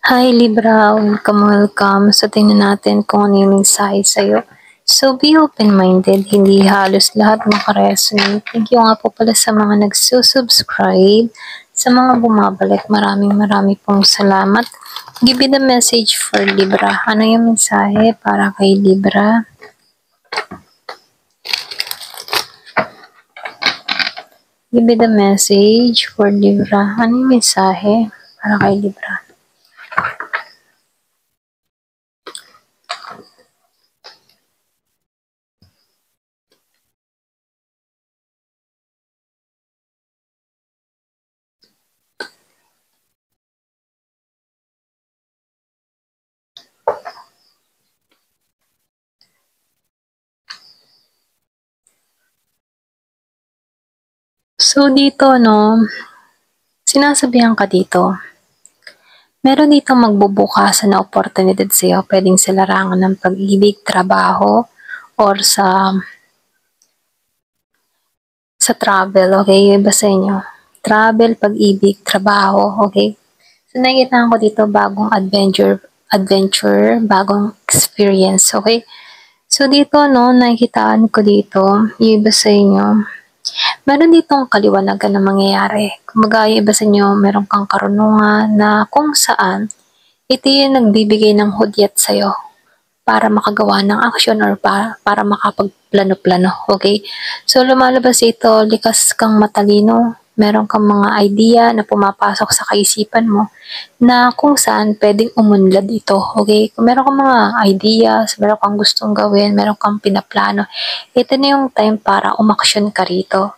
Hi Libra, welcome. So tingnan natin kung ano yung mensahe sa'yo. So be open-minded, hindi halos lahat makaresonate. Thank you nga po pala sa mga nagsusubscribe, sa mga bumabalik. Maraming pong salamat. Give me the message for Libra. Ano yung mensahe para kay Libra? Give me the message for Libra. Ano yung mensahe para kay Libra? So dito, no, sinasabihan ka dito. Meron dito magbubukasan na oportunidad sa'yo. Pwedeng sa larangan ng pag-ibig, trabaho, or sa travel, okay? Iba sa inyo. Travel, pag-ibig, trabaho, okay? So, nakikita ko dito bagong adventure, bagong experience, okay? So, dito, no, nakikitaan ko dito, yung iba sa inyo, meron ditong kaliwanagan na mangyayari. Kumbaga, yung iba sa inyo, meron kang karunungan na kung saan ito yung nagbibigay ng hudyat sa'yo para makagawa ng action or para makapagplano-plano, okay? So, lumalabas ito, likas kang matalino, meron kang mga idea na pumapasok sa kaisipan mo na kung saan pwedeng umunlad ito, okay? Kung meron kang mga ideas, meron kang gustong gawin, meron kang pinaplano, ito na yung time para umaksyon ka rito.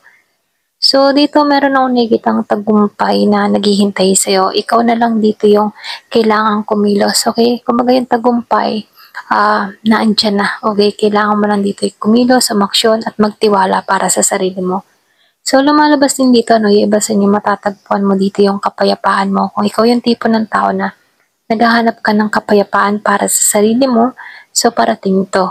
So, dito meron akong nakikitang tagumpay na naghihintay sa'yo. Ikaw na lang dito yung kailangang kumilos, okay? Kumbaga yung tagumpay, naandyan na, okay? Kailangan mo lang dito kumilos, umaksyon, at magtiwala para sa sarili mo. So, lumalabas din dito, no, yung iba sa inyo, matatagpuan mo dito yung kapayapaan mo. Kung ikaw yung tipo ng tao na naghahanap ka ng kapayapaan para sa sarili mo, so parating to.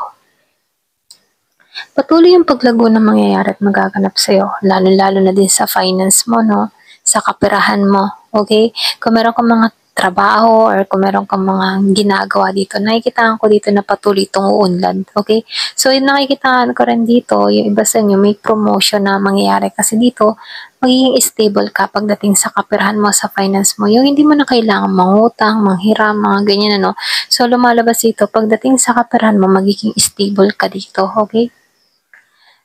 Patuloy yung paglago ng mangyayari at magaganap sa'yo, lalo-lalo na din sa finance mo, no? Sa kaperahan mo, okay? Kung meron kang mga trabaho or kung meron kang mga ginagawa dito, nakikitaan ko dito na patuloy itong uunlad, okay? So, yung nakikitaan ko rin dito, yung iba sa inyo, may promotion na mangyayari kasi dito, magiging stable ka pagdating sa kaperahan mo, sa finance mo. Yung hindi mo na kailangan mangutang, manghiram, mga ganyan, ano. So, lumalabas dito, pagdating sa kaperahan mo, magiging stable ka dito, okay?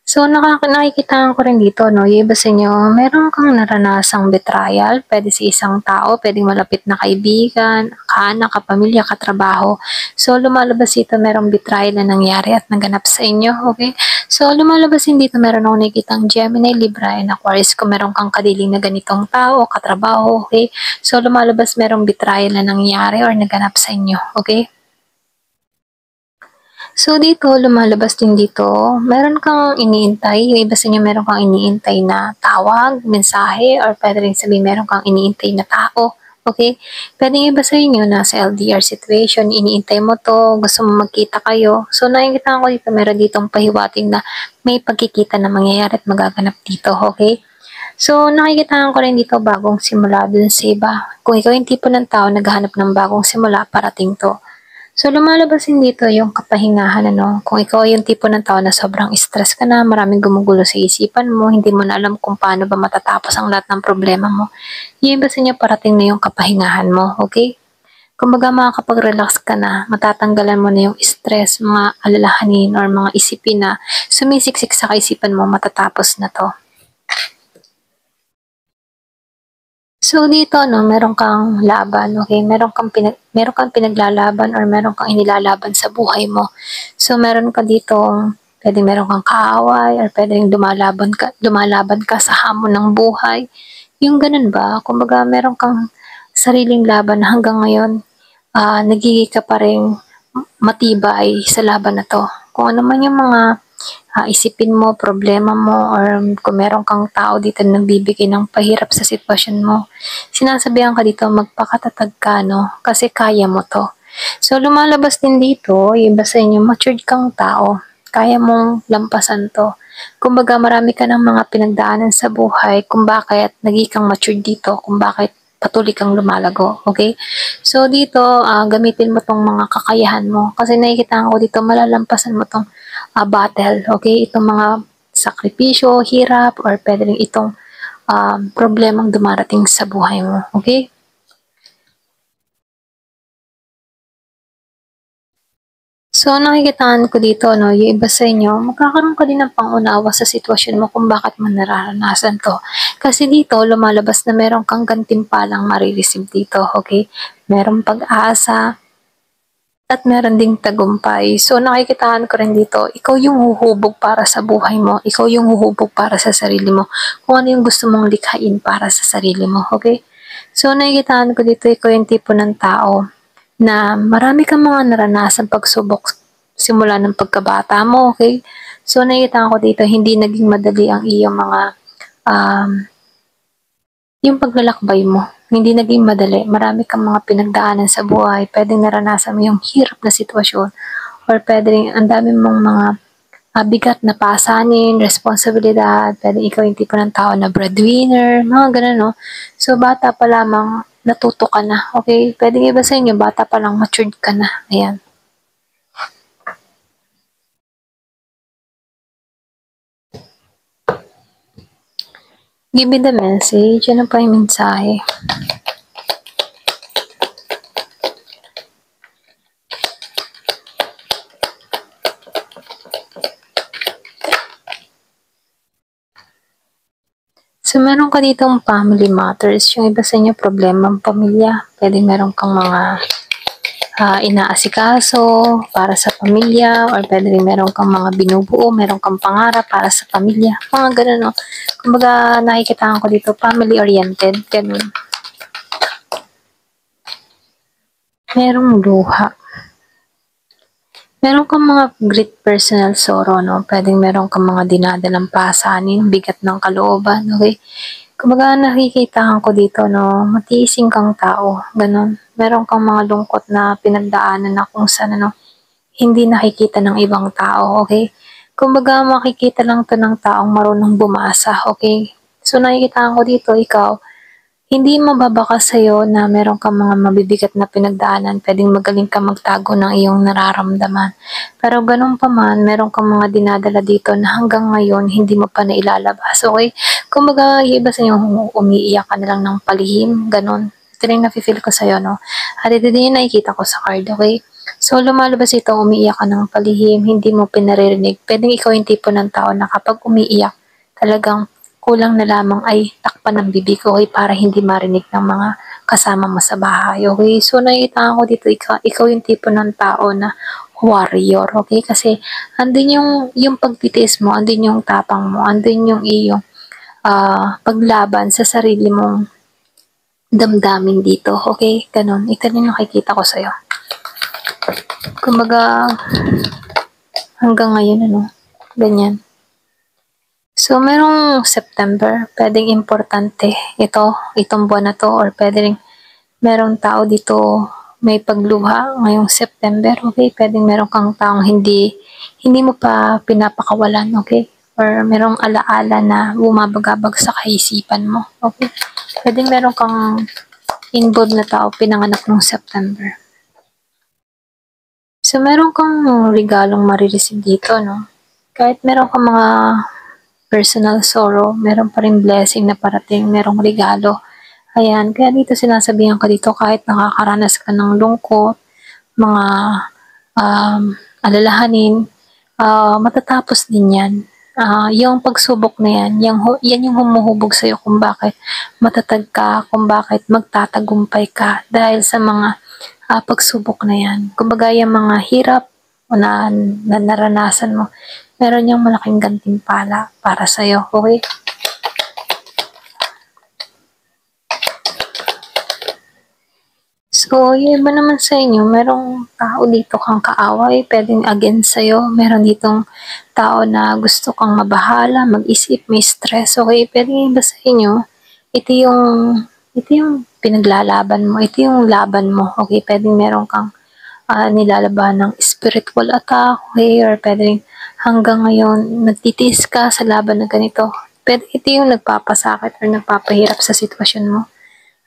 So, nakikita ko rin dito, no, yung iba sa inyo, meron kang naranasang betrayal, pwede sa isang tao, pwedeng malapit na kaibigan, kaanak, kapamilya, katrabaho. So, lumalabas dito, merong betrayal na nangyari at naganap sa inyo, okay? So, lumalabas din dito, meron akong nakikitang Gemini, Libra, and Aquarius, kung meron kang kadiling na ganitong tao, katrabaho, okay? So, lumalabas merong betrayal na nangyari or naganap sa inyo, okay? So, dito, lumalabas din dito, meron kang iniintay, yung iba sa inyo meron kang iniintay na tawag, mensahe, or pwede rin sabihin meron kang iniintay na tao. Okay? Pwede yung iba sa inyo nasa LDR situation, iniintay mo to, gusto mo magkita kayo. So, nakikita ko dito, meron ditong pahiwating na may pagkikita na mangyayari at magaganap dito. Okay? So, nakikita ko rin dito bagong simula dun sa iba. Kung ikaw yung tipo ng tao naghahanap ng bagong simula, parating to. So, lumalabas din dito yung kapahingahan, ano? Kung ikaw ay yung tipo ng tao na sobrang stress ka na, maraming gumugulo sa isipan mo, hindi mo na alam kung paano ba matatapos ang lahat ng problema mo, yung iba sa inyo parating na yung kapahingahan mo, okay? Kumbaga makakapag-relax ka na, matatanggalan mo na yung stress, mga alalahanin or mga isipin na sumisiksik sa kaisipan mo, matatapos na to. So dito, no, meron kang laban, okay? Meron kang pinaglalaban or meron kang inilalaban sa buhay mo. So meron ka dito, pwede meron kang kaaway or pwedeng lumalaban ka sa hamon ng buhay. Yung ganun ba? Kumbaga meron kang sariling laban na hanggang ngayon, nagiging ka pa rin matibay sa laban na to. Kung ano man yung mga isipin mo, problema mo, or kung meron kang tao dito na nagbibigay ng pahirap sa sitwasyon mo, sinasabihan ka dito, magpakatatag ka, no? Kasi kaya mo to. So, lumalabas din dito, yung iba sa inyo, matured kang tao. Kaya mong lampasan to. Kumbaga, marami ka ng mga pinagdaanan sa buhay kung bakit naging kang matured dito, kung bakit patuloy kang lumalago, okay? So dito, gamitin mo tong mga kakayahan mo kasi nakikita ko dito malalampasan mo tong battle, okay? Itong mga sakripisyo, hirap, or pwede rin itong problemang dumarating sa buhay mo, okay? So, nakikitaan ko dito, no, yung iba sa inyo, magkakaroon ka din ng pangunawa sa sitwasyon mo kung bakit mo nararanasan to. Kasi dito, lumalabas na meron kang gantimpalang marireceive dito, okay? Merong pag-asa, at meron ding tagumpay. So, nakikitaan ko rin dito, ikaw yung huhubog para sa buhay mo. Ikaw yung huhubog para sa sarili mo. Kung ano yung gusto mong likhain para sa sarili mo, okay? So, nakikitaan ko dito, ikaw yung tipo ng tao na marami kang mga naranasang pagsubok simula ng pagkabata mo, okay? So, nakikita ko dito, hindi naging madali ang iyong mga, um, yung paglalakbay mo. Hindi naging madali. Marami kang mga pinagdaanan sa buhay. Pwedeng naranasan mo yung hirap na sitwasyon. Or pwedeng ang dami mong mga bigat na pasanin, responsibilidad. Pwedeng ikaw yung tipo ng tao na breadwinner, mga ganun, no? So, bata pa lamang, natuto ka na, okay? Pwedeng iba sa inyo, bata pa lang, matured ka na. Ayan. Give me the message. Ano pa yung mensahe? So, meron ka ditong family matters. Yung iba sa inyo, problema ang pamilya. Pwede meron kang mga inaasikaso para sa pamilya, or pwede rin meron kang mga binubuo, meron kang pangarap para sa pamilya. Mga ganun, no? Kumbaga, nakikita ko dito, family-oriented. Ganun. Merong luha. Meron kang mga great personal sorrow, no? Pwedeng meron kang mga dinadalang pasanin, bigat ng kalooban, okay? Kumbaga, nakikita ko dito, no? Matiising kang tao, ganun. Meron kang mga lungkot na pinagdaanan na kung saan, ano, hindi nakikita ng ibang tao, okay? Kumbaga, makikita lang to ng taong marunong bumasa, okay? So, nakikita ko dito, ikaw, hindi mababaka sa'yo na meron kang mga mabibigat na pinagdaanan, pwedeng magaling ka magtago ng iyong nararamdaman. Pero ganun pa man, meron kang mga dinadala dito na hanggang ngayon hindi mo pa nailalabas, okay? Kumbaga, yung iba sa'yo, umiiyak ka na lang ng palihim, ganun. Ito rin nafe-feel ko sa'yo, no? At ito din yung nakikita ko sa card, okay? So, lumalabas ito, umiiyak ka ng palihim, hindi mo pinaririnig. Pwedeng ikaw yung tipo ng tao na kapag umiiyak, talagang kulang na lamang ay takpan ng bibig, okay, para hindi marinig ng mga kasama mo sa bahay, okay? So, nakikita ko dito, ikaw yung tipo ng tao na warrior, okay? Kasi, andun yung pagtitiis mo, andun yung tapang mo, andun yung iyong paglaban sa sarili mong damdamin dito, okay? Ganun. Ito din nakikita ko sa'yo. Kumbaga, hanggang ngayon, ano, ganyan. So, merong September, pwedeng importante itong buwan na to, or pwede rin merong tao dito may pagluha ngayong September, okay? Pwedeng merong kang taong hindi mo pa pinapakawalan, okay? Or merong alaala na bumabagabag sa kaisipan mo, okay? Pwedeng meron kang involved na tao pinanganak noong September. So, meron kang regalong marireceive dito, no? Kahit meron kang mga personal sorrow, meron pa rin blessing na parating, merong regalo. Ayan, kaya dito sinasabihan ka dito kahit nakakaranas ka ng lungkot, mga alalahanin, matatapos din yan. Yung pagsubok na yan yung humuhubog sa'yo kung bakit matatag ka, kung bakit magtatagumpay ka dahil sa mga pagsubok na yan. Kumbaga yung mga hirap na naranasan mo, meron yung malaking gantimpala para sa'yo, okay? So, yung iba naman sa inyo, merong tao dito kang kaaway, pwedeng against sa'yo. Meron ditong tao na gusto kang mabahala, mag-isip, may stress, okay? Pwedeng iba sa inyo, ito yung pinaglalaban mo, ito yung laban mo, okay? Pwedeng meron kang nilalaban ng spiritual attack, okay? Or pwedeng hanggang ngayon, nagtitiis ka sa laban na ganito. Pwede ito yung nagpapasakit or nagpapahirap sa sitwasyon mo.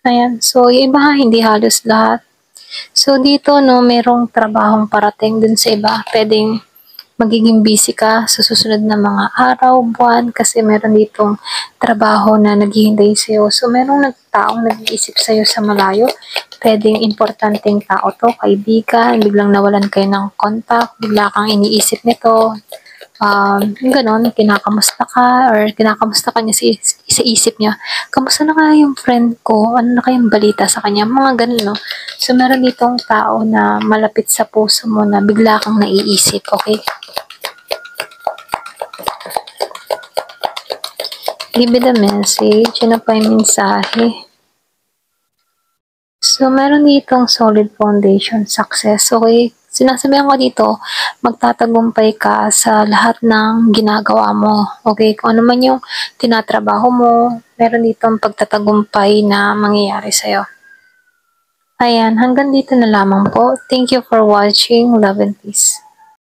Ayan. So, yung iba hindi halos lahat. So, dito, no, merong trabahong parating dun sa iba. Pwedeng magiging busy ka sa susunod na mga araw, buwan, kasi meron ditong trabaho na naghihintay sa'yo. So, merong taong nag-iisip sa'yo sa malayo. Pwedeng importanteng tao to, kaibigan, biglang nawalan kayo ng contact, bigla kang iniisip nito. Gano'n, kinakamusta ka or kinakamusta ka niya sa isip niya. Kamusta na kaya yung friend ko? Ano na kayang balita sa kanya? Mga gano'n, no? So, meron ditong tao na malapit sa puso mo na bigla kang naiisip, okay? Give me the message. Ano pa yung mensahe? So, meron ditong solid foundation, success. Okay, sinasabihan ko dito, magtatagumpay ka sa lahat ng ginagawa mo. Okay, kung ano man yung tinatrabaho mo, meron ditong pagtatagumpay na mangyayari sa'yo. Ayan, hanggang dito na lamang po. Thank you for watching. Love and peace.